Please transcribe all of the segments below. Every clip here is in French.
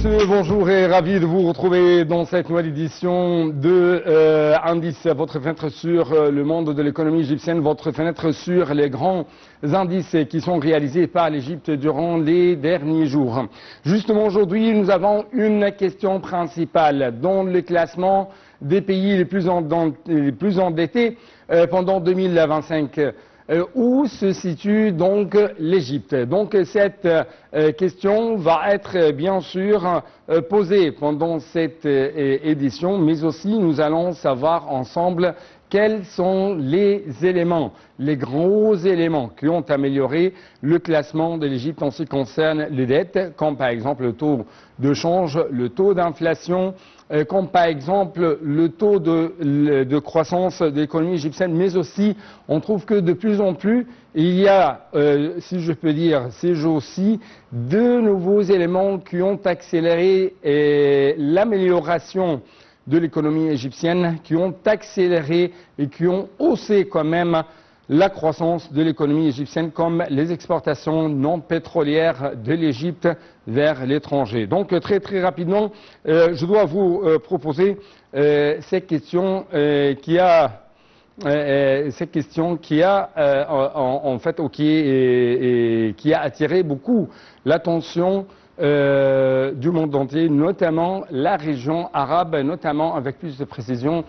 messieurs, bonjour et ravi de vous retrouver dans cette nouvelle édition de Indice, votre fenêtre sur le monde de l'économie égyptienne, votre fenêtre sur les grands indices qui sont réalisés par l'Égypte durant les derniers jours. Justement, aujourd'hui, nous avons une question principale dans le classement des pays les plus endettés pendant 2025. Où se situe donc l'Égypte? Donc cette question va être bien sûr posée pendant cette édition, mais aussi nous allons savoir ensemble quels sont les éléments, les gros éléments qui ont amélioré le classement de l'Égypte en ce qui concerne les dettes, comme par exemple le taux de change, le taux d'inflation, comme par exemple le taux de croissance de l'économie égyptienne, mais aussi on trouve que de plus en plus il y a, si je peux dire ces jours-ci, de nouveaux éléments qui ont accéléré l'amélioration de l'économie égyptienne, qui ont accéléré et qui ont haussé quand même la croissance de l'économie égyptienne, comme les exportations non pétrolières de l'Égypte vers l'étranger. Donc très rapidement, je dois vous proposer cette question qui a attiré beaucoup l'attention du monde entier, notamment la région arabe, notamment avec plus de précision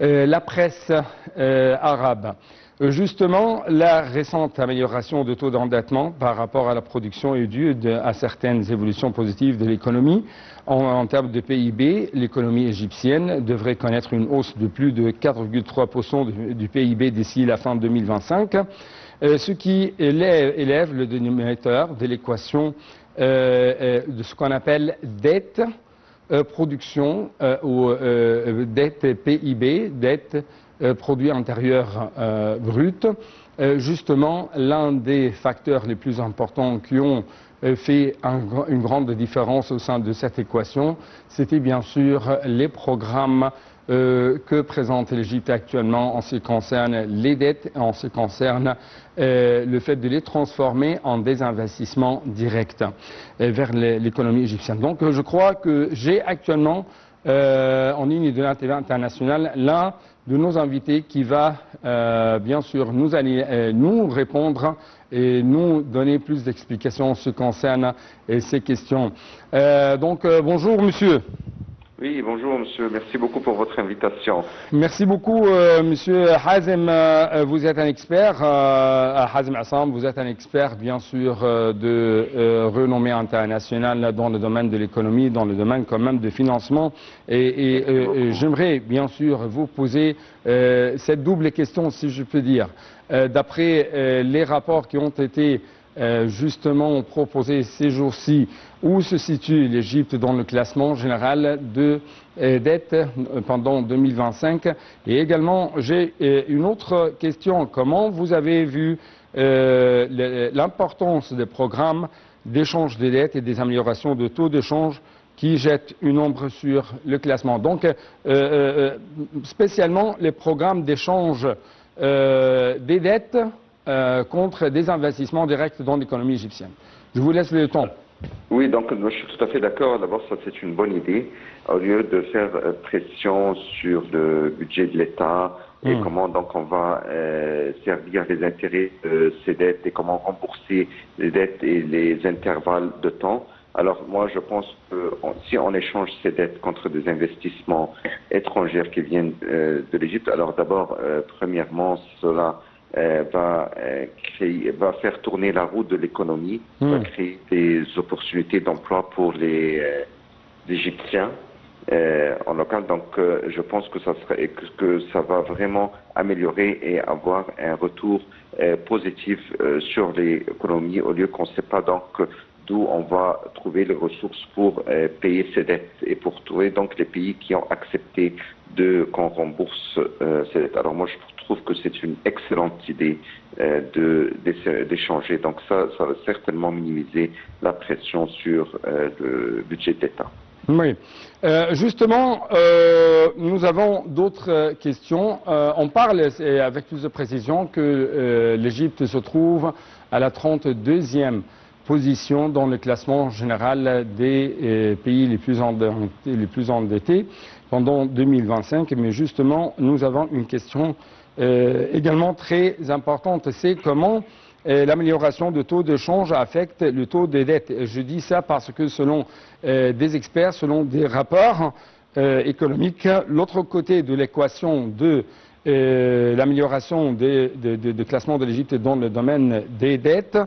la presse arabe. Justement, la récente amélioration de taux d'endettement par rapport à la production est due à certaines évolutions positives de l'économie. En termes de PIB, l'économie égyptienne devrait connaître une hausse de plus de 4,3% du PIB d'ici la fin 2025, ce qui élève le dénominateur de l'équation de ce qu'on appelle dette, production ou dette PIB, dette produit intérieur brut. Justement, l'un des facteurs les plus importants qui ont fait une grande différence au sein de cette équation, c'était bien sûr les programmes que présente l'Égypte actuellement en ce qui concerne les dettes, en ce qui concerne le fait de les transformer en des investissements directs vers l'économie égyptienne. Donc je crois que j'ai actuellement en ligne de la TV internationale l'un de nos invités qui va bien sûr nous répondre et nous donner plus d'explications en ce qui concerne ces questions. Bonjour monsieur. Oui, bonjour monsieur, merci beaucoup pour votre invitation. Merci beaucoup monsieur Hazem, vous êtes un expert, Hazem Assam, vous êtes un expert bien sûr de renommée internationale dans le domaine de l'économie, dans le domaine quand même de financement et j'aimerais bien sûr vous poser cette double question si je peux dire. D'après les rapports qui ont été justement proposé ces jours-ci, où se situe l'Égypte dans le classement général de dette pendant 2025. Et également, j'ai une autre question. Comment vous avez vu l'importance des programmes d'échange des dettes et des améliorations de taux d'échange qui jettent une ombre sur le classement? Donc, spécialement les programmes d'échange des dettes contre des investissements directs dans l'économie égyptienne. Je vous laisse le temps. Oui, donc moi, je suis tout à fait d'accord. D'abord, ça c'est une bonne idée. Au lieu de faire pression sur le budget de l'État et comment donc on va servir les intérêts de ces dettes et comment rembourser les dettes et les intervalles de temps. Alors moi, je pense que si on échange ces dettes contre des investissements étrangers qui viennent de l'Égypte, alors d'abord, premièrement, cela va faire tourner la roue de l'économie, va créer des opportunités d'emploi pour les Égyptiens en local. Donc, je pense que ça va vraiment améliorer et avoir un retour positif sur l'économie au lieu qu'on ne sait pas donc d'où on va trouver les ressources pour payer ces dettes et pour trouver donc les pays qui ont accepté qu'on rembourse ces dettes. Alors moi, je trouve que c'est une excellente idée d'échanger. Donc ça va certainement minimiser la pression sur le budget d'État. Oui. Justement, nous avons d'autres questions. On parle avec plus de précision que l'Égypte se trouve à la 32e position dans le classement général des pays les plus endettés pendant 2025. Mais justement, nous avons une question également très importante, c'est comment l'amélioration du taux de change affecte le taux de dette. Je dis ça parce que selon des experts, selon des rapports économiques, l'autre côté de l'équation de l'amélioration de classement de l'Égypte dans le domaine des dettes,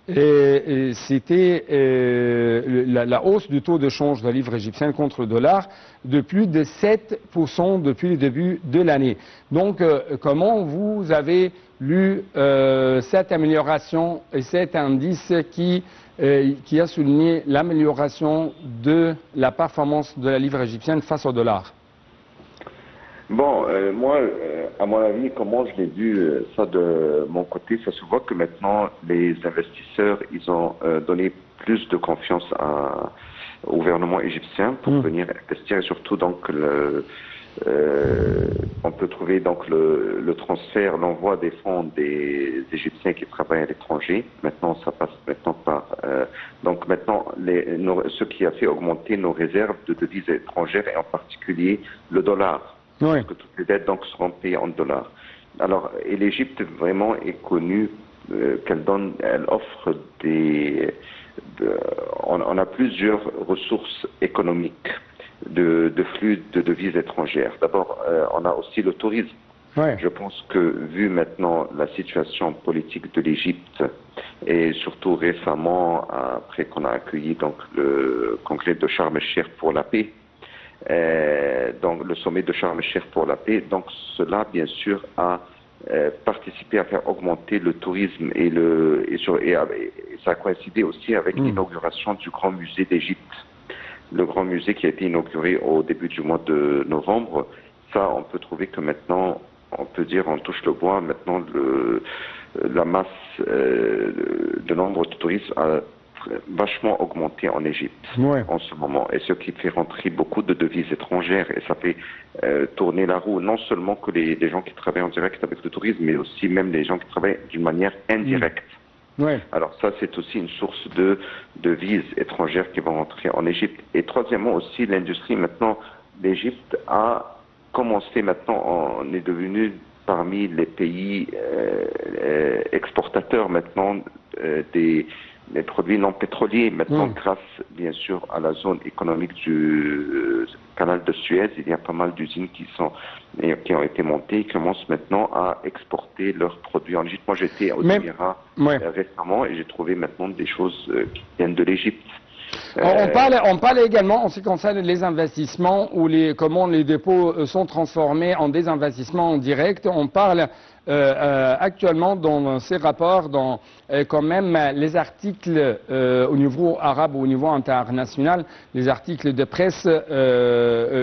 c'était la hausse du taux de change de la livre égyptienne contre le dollar de plus de 7% depuis le début de l'année. Donc, comment vous avez lu cette amélioration et cet indice qui a souligné l'amélioration de la performance de la livre égyptienne face au dollar? Bon, moi, à mon avis, comment je l'ai vu ça de mon côté, ça se voit que maintenant les investisseurs, ils ont donné plus de confiance au gouvernement égyptien pour venir investir et surtout donc on peut trouver donc le transfert, l'envoi des fonds des Égyptiens qui travaillent à l'étranger. Maintenant, ça passe maintenant par donc maintenant ce qui a fait augmenter nos réserves de devises étrangères et en particulier le dollar. Oui. Parce que toutes les dettes donc seront payées en dollars. Alors, et l'Égypte vraiment est connue elle offre on a plusieurs ressources économiques de flux de devises étrangères. D'abord, on a aussi le tourisme. Ouais. Je pense que vu maintenant la situation politique de l'Égypte et surtout récemment après qu'on a accueilli donc le congrès de Sharm el-Cheikh pour la paix. Donc le sommet de Sharm el-Cheikh pour la paix, donc cela bien sûr a participé à faire augmenter le tourisme et ça a coïncidé aussi avec l'inauguration du Grand Musée d'Égypte. Le Grand Musée qui a été inauguré au début du mois de novembre, ça on peut trouver que maintenant, on peut dire, on touche le bois, maintenant la masse, de nombre de touristes a vachement augmenté en Égypte en ce moment, et ce qui fait rentrer beaucoup de devises étrangères et ça fait tourner la roue, non seulement que les gens qui travaillent en direct avec le tourisme, mais aussi même les gens qui travaillent d'une manière indirecte. Alors ça, c'est aussi une source de devises étrangères qui vont rentrer en Égypte. Et troisièmement aussi, l'industrie, maintenant, l'Égypte a commencé, maintenant, on est devenu parmi les pays exportateurs maintenant des produits non pétroliers, maintenant grâce bien sûr à la zone économique du canal de Suez. Il y a pas mal d'usines qui ont été montées et qui commencent maintenant à exporter leurs produits en Égypte. Moi j'étais aux Émirats récemment et j'ai trouvé maintenant des choses qui viennent de l'Égypte. On parle également en ce qui concerne les investissements ou comment les dépôts sont transformés en des investissements en direct. On parle actuellement dans ces rapports, quand même les articles au niveau arabe ou au niveau international, les articles de presse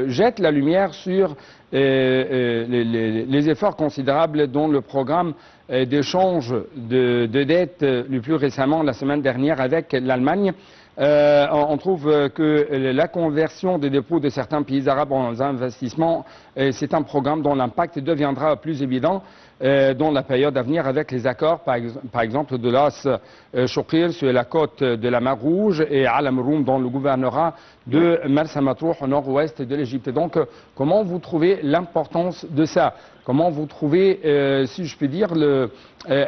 jettent la lumière sur les efforts considérables dont le programme d'échange de dettes le plus récemment la semaine dernière avec l'Allemagne. On trouve que la conversion des dépôts de certains pays arabes en investissements, c'est un programme dont l'impact deviendra plus évident dans la période à venir avec les accords, par exemple, de l'As Choukir sur la côte de la mer Rouge et Al Amroum dans le gouvernorat de Marsa Matrouh au nord-ouest de l'Égypte. Donc, comment vous trouvez l'importance de ça? Comment vous trouvez, si je puis dire,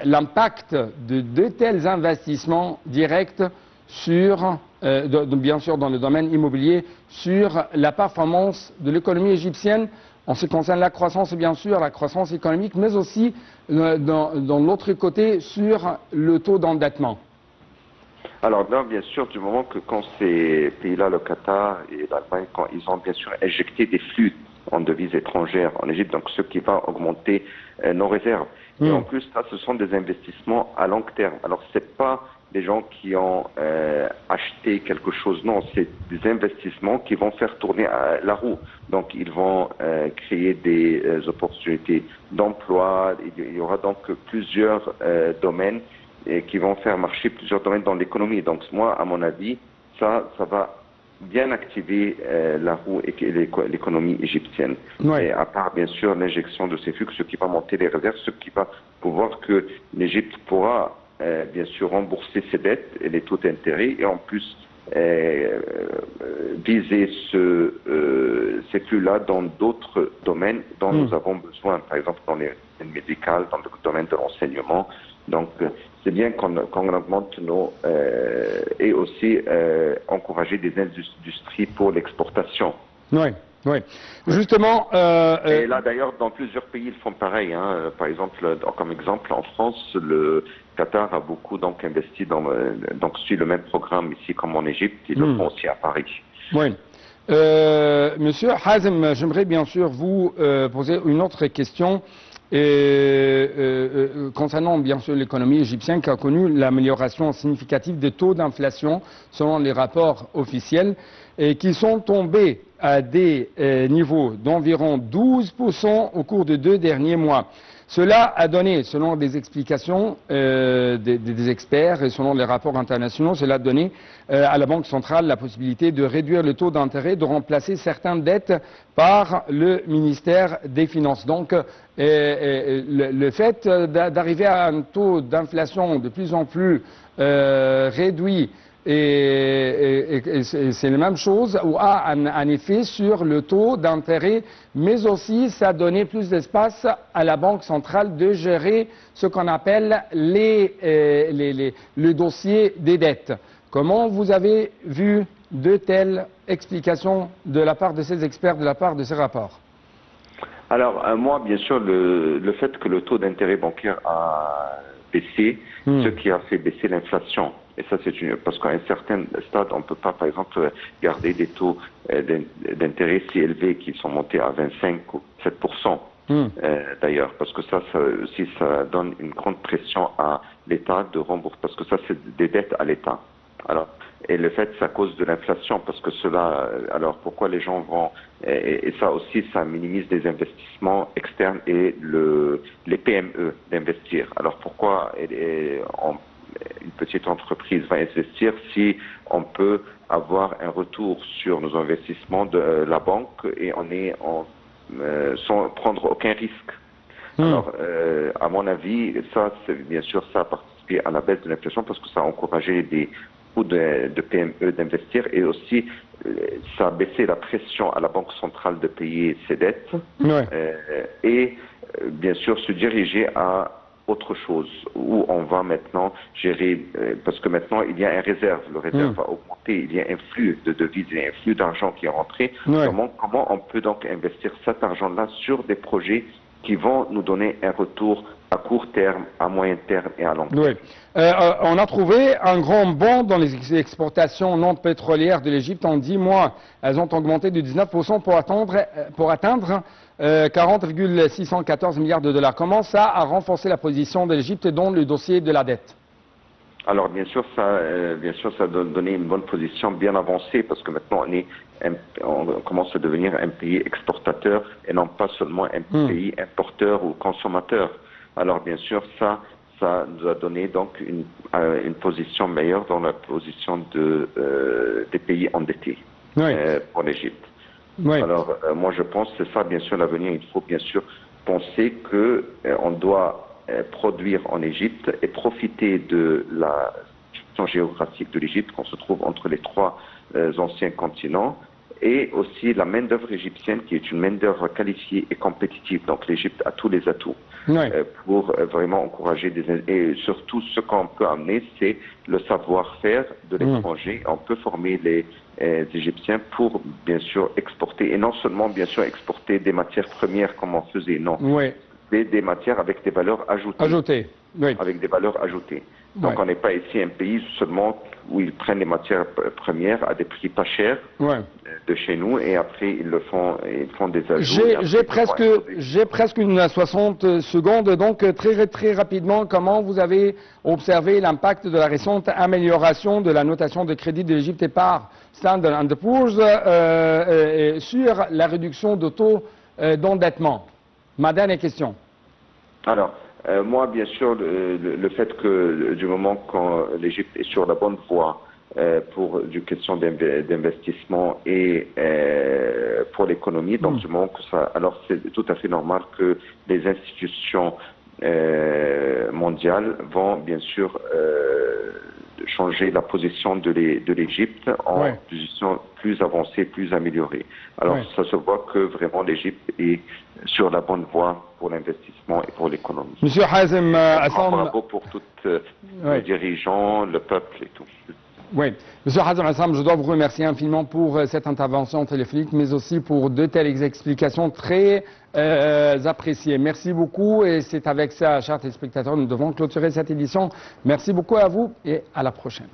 l'impact de tels investissements directs sur, bien sûr dans le domaine immobilier, sur la performance de l'économie égyptienne en ce qui concerne la croissance, bien sûr, la croissance économique, mais aussi dans l'autre côté sur le taux d'endettement? Alors là, bien sûr, du moment que quand ces pays-là, le Qatar et l'Allemagne, quand ils ont bien sûr injecté des flux en devises étrangères en Égypte, donc ce qui va augmenter nos réserves. Et en plus, ça, ce sont des investissements à long terme. Alors, c'est pas des gens qui ont acheté quelque chose, non, c'est des investissements qui vont faire tourner la roue. Donc, ils vont créer des opportunités d'emploi. Il y aura donc plusieurs domaines qui vont faire marcher plusieurs domaines dans l'économie. Donc, moi, à mon avis, ça va bien activer la roue et l'économie égyptienne. Et à part, bien sûr, l'injection de ces flux, ce qui va monter les réserves, ce qui va pouvoir que l'Égypte pourra bien sûr rembourser ses dettes et les taux d'intérêt, et en plus viser ces flux-là dans d'autres domaines dont nous avons besoin, par exemple dans les domaines médicaux, dans le domaine de l'enseignement. Donc, c'est bien qu'on augmente et aussi encourager des industries pour l'exportation. Oui, oui. Justement... et là, d'ailleurs, dans plusieurs pays, ils font pareil. Hein. Par exemple, comme exemple, en France, le Qatar a beaucoup investi donc suit le même programme ici comme en Égypte. Ils le font aussi à Paris. Oui. Monsieur Hazem, j'aimerais bien sûr vous poser une autre question. Concernant bien sûr l'économie égyptienne qui a connu l'amélioration significative des taux d'inflation selon les rapports officiels et qui sont tombés à des niveaux d'environ 12% au cours des 2 derniers mois. Cela a donné, selon des explications des experts et selon les rapports internationaux, cela a donné à la Banque centrale la possibilité de réduire le taux d'intérêt, de remplacer certaines dettes par le ministère des Finances. Donc, le fait d'arriver à un taux d'inflation de plus en plus réduit, et c'est la même chose, ou a un effet sur le taux d'intérêt, mais aussi ça a donné plus d'espace à la Banque centrale de gérer ce qu'on appelle le dossier des dettes. Comment vous avez vu de telles explications de la part de ces experts, de la part de ces rapports? Alors, moi, bien sûr, le fait que le taux d'intérêt bancaire a baissé, ce qui a fait baisser l'inflation. Et ça, parce qu'à un certain stade, on ne peut pas, par exemple, garder des taux d'intérêt si élevés qui sont montés à 25 ou 7%. D'ailleurs, parce que ça aussi, ça donne une grande pression à l'État de rembourser, parce que ça, c'est des dettes à l'État. Alors, et le fait, c'est à cause de l'inflation, parce que alors pourquoi les gens vont, et ça aussi, ça minimise les investissements externes et les PME d'investir. Alors pourquoi une petite entreprise va investir si on peut avoir un retour sur nos investissements de la banque et on est sans prendre aucun risque. Alors, à mon avis, ça, bien sûr, ça a participé à la baisse de l'inflation parce que ça a encouragé beaucoup de PME d'investir et aussi ça a baissé la pression à la Banque centrale de payer ses dettes et bien sûr se diriger à autre chose où on va maintenant gérer, parce que maintenant il y a un réserve, le réserve va augmenter, il y a un flux de devises, il y a un flux d'argent qui est rentré. Comment on peut donc investir cet argent-là sur des projets qui vont nous donner un retour à court terme, à moyen terme et à long terme. On a trouvé un grand bond dans les exportations non pétrolières de l'Égypte en 10 mois. Elles ont augmenté de 19% pour atteindre 40,614 milliards de dollars. Comment ça a renforcé la position de l'Égypte dans le dossier de la dette? Alors bien sûr, ça a donné une bonne position bien avancée parce que maintenant on commence à devenir un pays exportateur et non pas seulement un pays importeur ou consommateur. Alors bien sûr, ça nous a donné donc une position meilleure dans la position des pays endettés pour l'Égypte. Alors moi je pense que c'est ça bien sûr l'avenir. Il faut bien sûr penser que on doit produire en Égypte et profiter de la situation géographique de l'Égypte qu'on se trouve entre les 3 anciens continents et aussi la main-d'œuvre égyptienne qui est une main-d'œuvre qualifiée et compétitive. Donc l'Égypte a tous les atouts pour vraiment encourager et surtout ce qu'on peut amener, c'est le savoir-faire de l'étranger. On peut former les Égyptiens pour bien sûr exporter et non seulement bien sûr exporter des matières premières comme on faisait, non. Des matières avec des valeurs ajoutées. Avec des valeurs ajoutées. Donc on n'est pas ici un pays seulement où ils prennent les matières premières à des prix pas chers de chez nous et après ils font des ajouts. J'ai presque une 60 secondes, donc très rapidement, comment vous avez observé l'impact de la récente amélioration de la notation de crédit de l'Égypte par Standard & Poor's sur la réduction de taux d'endettement? Ma dernière question. Alors, moi, bien sûr, le fait que du moment quand l'Égypte est sur la bonne voie pour des questions d'investissement et pour l'économie, donc du moment que ça, alors c'est tout à fait normal que les institutions mondiale vont bien sûr changer la position de l'Égypte en position plus avancée, plus améliorée. Alors ça se voit que vraiment l'Égypte est sur la bonne voie pour l'investissement et pour l'économie. Monsieur Hazem Assam, bravo pour tous les dirigeants, le peuple et tout. Oui, Monsieur Hazem Assam, je dois vous remercier infiniment pour cette intervention téléphonique, mais aussi pour de telles explications très appréciées. Merci beaucoup et c'est avec ça, chers téléspectateurs, nous devons clôturer cette édition. Merci beaucoup à vous et à la prochaine.